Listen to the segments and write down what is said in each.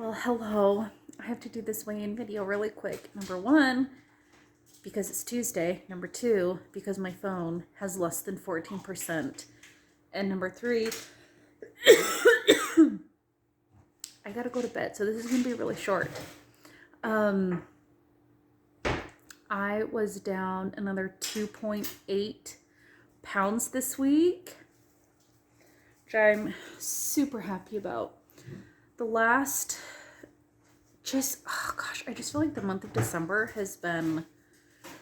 Well, hello. I have to do this weigh-in video really quick. Number one, because it's Tuesday. Number two, because my phone has less than 14%. And number three, I gotta go to bed, so this is gonna be really short. I was down another 2.8 pounds this week, which I'm super happy about. The last, I just feel like the month of December has been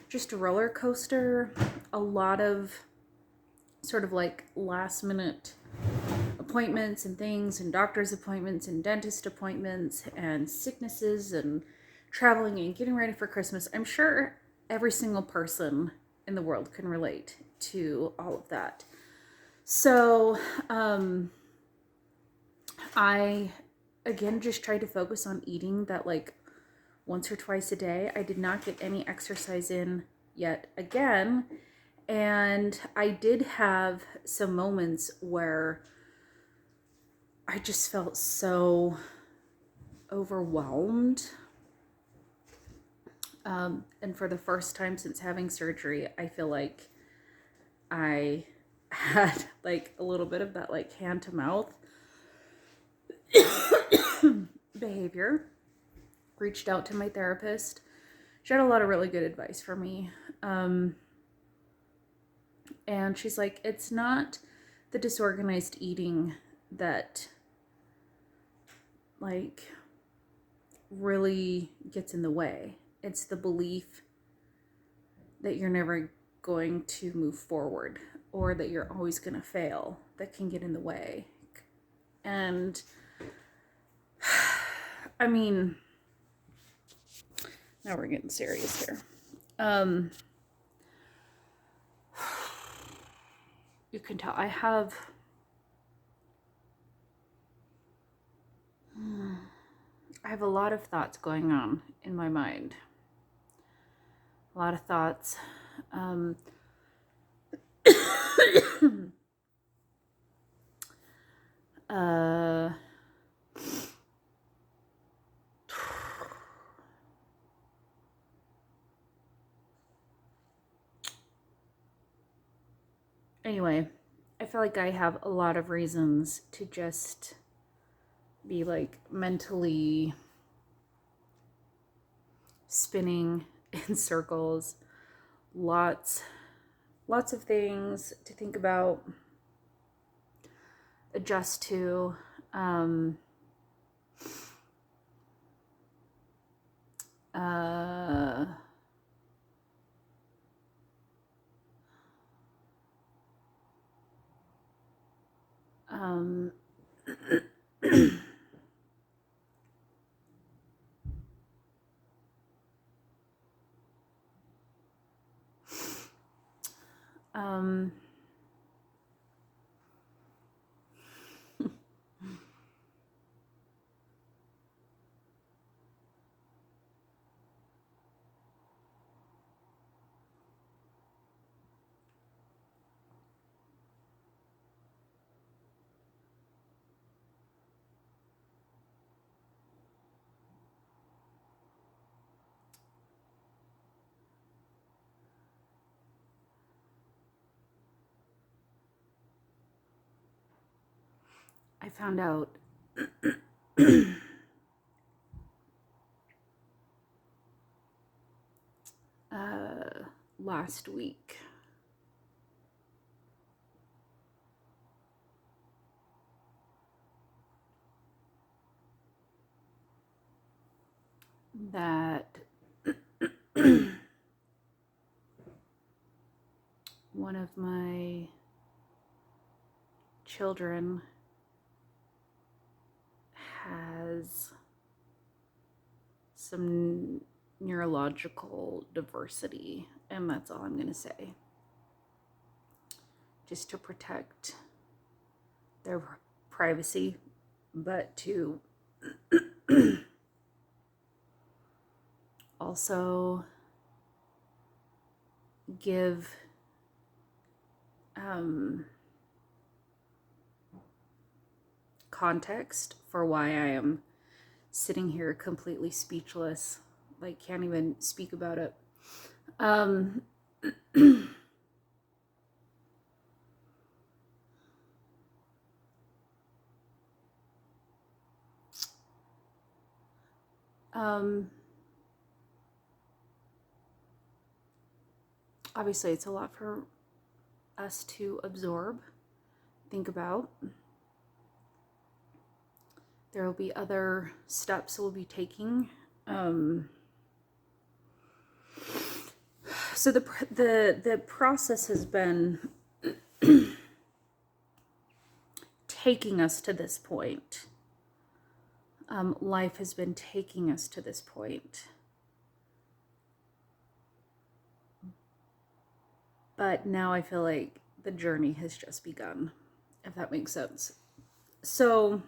just a roller coaster. A lot of sort of like last minute appointments and things, and doctor's appointments and dentist appointments and sicknesses and traveling and getting ready for Christmas. I'm sure every single person in the world can relate to all of that. So I again just tried to focus on eating that like once or twice a day. I did not get any exercise in yet again, and I did have some moments where I just felt so overwhelmed. And for the first time since having surgery, I feel like I had like a little bit of that like hand to mouth behavior. Reached out to my therapist. She had a lot of really good advice for me. And she's like, it's not the disorganized eating that like really gets in the way. It's the belief that you're never going to move forward or that you're always going to fail that can get in the way. And I mean, now we're getting serious here. You can tell I have a lot of thoughts going on in my mind. A lot of thoughts. Anyway, I feel like I have a lot of reasons to just be like mentally spinning in circles. Lots of things to think about, adjust to. I found out last week that one of my children has some neurological diversity, and that's all I'm going to say. Just to protect their privacy, but to also give context for why I am sitting here completely speechless, like can't even speak about it. Um, obviously it's a lot for us to absorb, think about. There will be other steps we'll be taking. So the process has been taking us to this point. Life has been taking us to this point. But now I feel like the journey has just begun, if that makes sense. So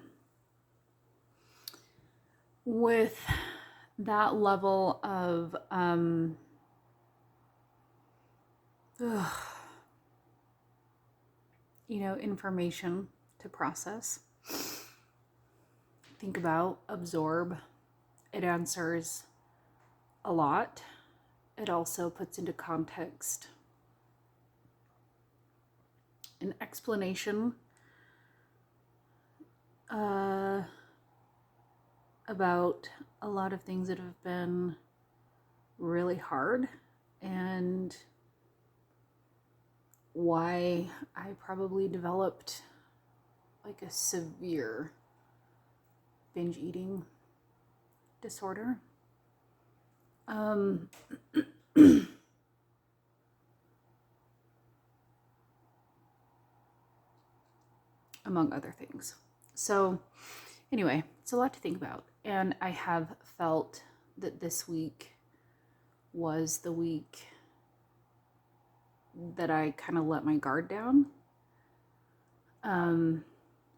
with that level of information to process, think about, absorb, it answers a lot. It also puts into context an explanation about a lot of things that have been really hard and why I probably developed like a severe binge eating disorder. Among other things. So anyway, it's a lot to think about. And I have felt that this week was the week that I kind of let my guard down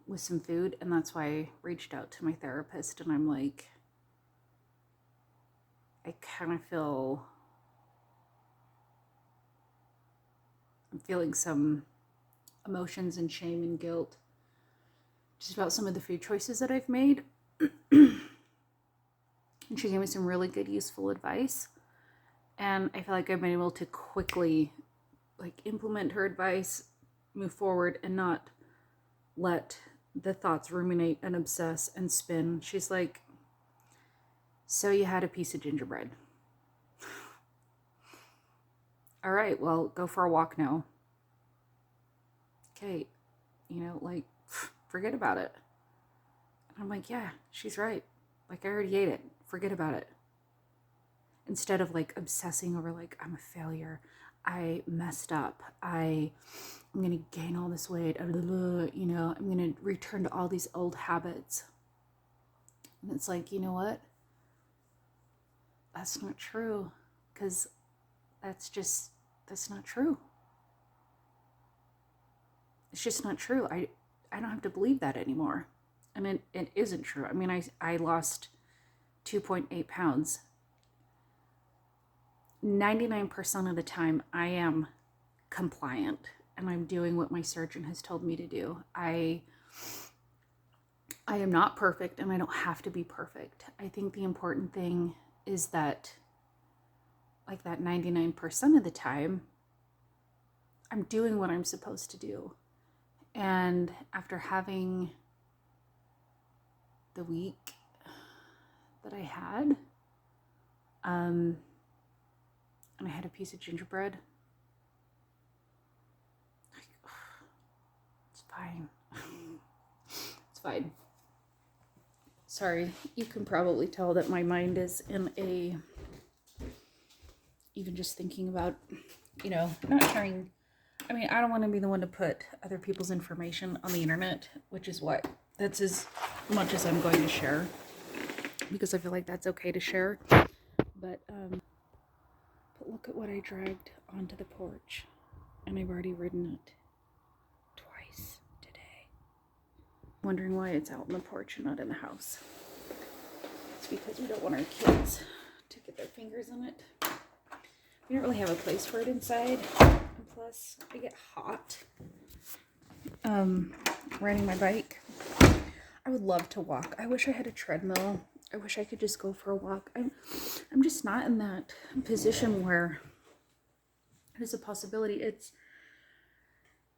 with some food. And that's why I reached out to my therapist, and I'm like, I kind of I'm feeling some emotions and shame and guilt just about some of the food choices that I've made. And she gave me some really good, useful advice. And I feel like I've been able to quickly like implement her advice, move forward, and not let the thoughts ruminate and obsess and spin. She's like, so you had a piece of gingerbread. All right, well, go for a walk now. Okay, like, forget about it. And I'm like, yeah, she's right. Like, I already ate it. Forget about it. Instead of like obsessing over like, I'm a failure, I messed up, I'm gonna gain all this weight, I'm gonna return to all these old habits. And it's like, you know what? That's not true, because that's not true. It's just not true. I don't have to believe that anymore. And it isn't true. I mean, I lost 2.8 pounds. 99% of the time I am compliant and I'm doing what my surgeon has told me to do. I am not perfect, and I don't have to be perfect. I think the important thing is that, like, that 99% of the time, I'm doing what I'm supposed to do. And after having the week that I had, and I had a piece of gingerbread, it's fine. It's fine. Sorry, you can probably tell that my mind is in even just thinking about, not sharing. I mean, I don't want to be the one to put other people's information on the internet, which is that's as much as I'm going to share, because I feel like that's okay to share. But look at what I dragged onto the porch, and I've already ridden it twice today. Wondering why it's out on the porch and not in the house. It's because we don't want our kids to get their fingers in it. We don't really have a place for it inside. And plus, I get hot riding my bike. I would love to walk. I wish I had a treadmill I wish I could just go for a walk. I'm just not in that position where it is a possibility. It's,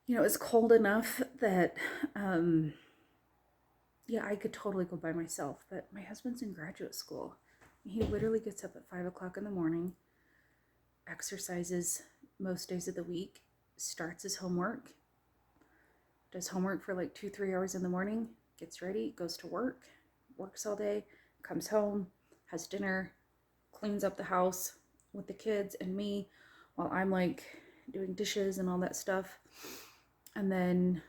it's cold enough that, yeah, I could totally go by myself, but my husband's in graduate school. He literally gets up at 5 o'clock in the morning, exercises most days of the week, starts his homework, does homework for like 2-3 hours in the morning, gets ready, goes to work, works all day, comes home, has dinner, cleans up the house with the kids and me while I'm like doing dishes and all that stuff. And then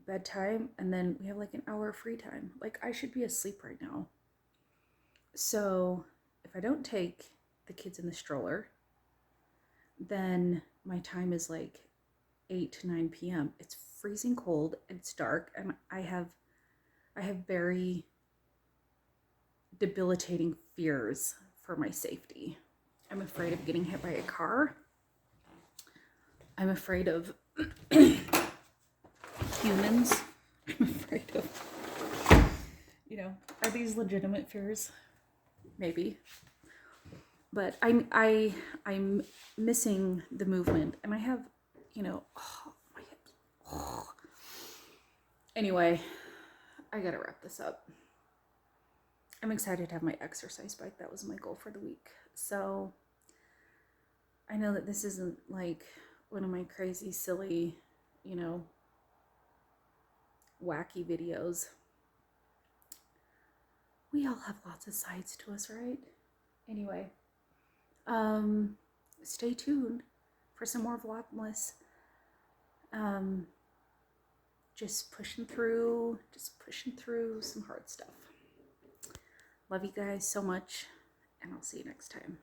bedtime, and then we have like an hour of free time. Like, I should be asleep right now. So if I don't take the kids in the stroller, then my time is like 8 to 9 p.m. It's freezing cold, it's dark, and I have very debilitating fears for my safety. I'm afraid of getting hit by a car. I'm afraid of humans. I'm afraid of, are these legitimate fears? Maybe. But I'm missing the movement, and I have, my hips. Oh. Anyway, I gotta wrap this up. I'm excited to have my exercise bike. That was my goal for the week. So I know that this isn't like one of my crazy, silly, wacky videos. We all have lots of sides to us, right? Anyway, stay tuned for some more Vlogmas. Just pushing through some hard stuff. Love you guys so much, and I'll see you next time.